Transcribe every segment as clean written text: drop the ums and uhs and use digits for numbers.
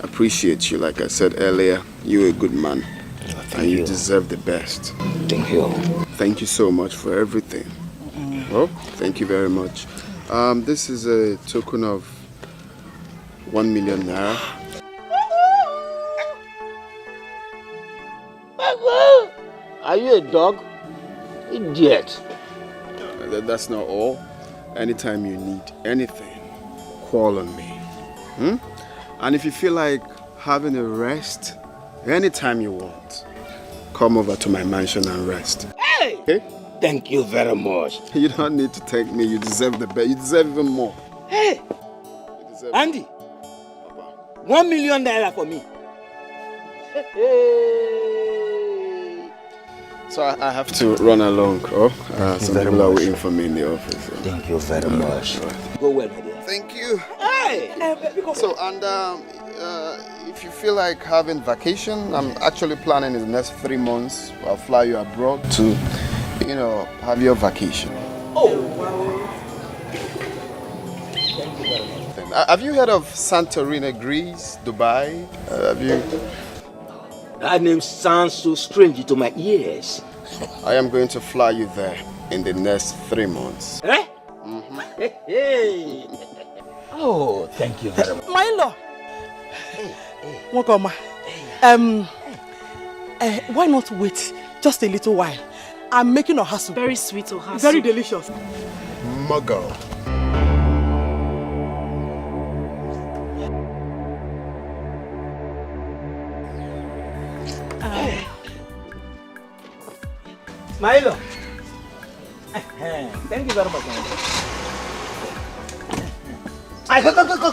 appreciate you. Like I said earlier, you're a good man. And you deserve the best. Thank you. Thank you so much for everything. Oh, thank you very much. This is a token of 1 million naira. Are you a dog? Idiot. That's not all. Anytime you need anything, call on me. And if you feel like having a rest, anytime you want, come over to my mansion and rest. Hey! Okay? Thank you very much. You don't need to thank me. You deserve the best. You deserve even more. Hey! Andy, 1 million naira for me. Hey! So I have to run along. Some people are waiting for me in the office. Thank you very much. Go well, my dear. Thank you. Hey! So, and if you feel like having vacation, I'm actually planning in the next 3 months. I'll fly you abroad to, have your vacation. Oh, wow. Thank you very much. Have you heard of Santorini, Greece, Dubai? Have you? That name sounds so strange to my ears. I am going to fly you there in the next 3 months. Eh? Hey. Oh, thank you very much. My in-law. Welcome. Why not wait just a little while? I'm making ohasu. Very sweet ohasu. Very delicious. Muggle. Milo. Thank you very much.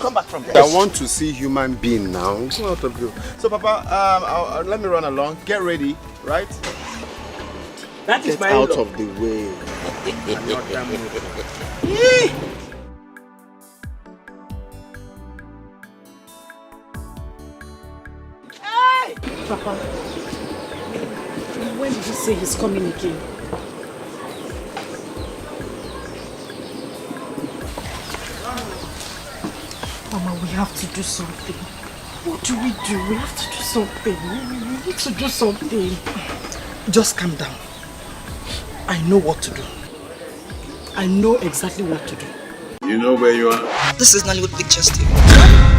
Come back from there. I want to see human being now. It's not out of you. So, Papa, let me run along. Get ready, right? That is Get my out in-law. of the way. I'm not that moving. Hey! Papa, when did you say he's coming again? Mama, we have to do something. What do? We have to do something. We need to do something. Just calm down. I know what to do. I know exactly what to do. You know where you are? This is Nollywood Pictures TV.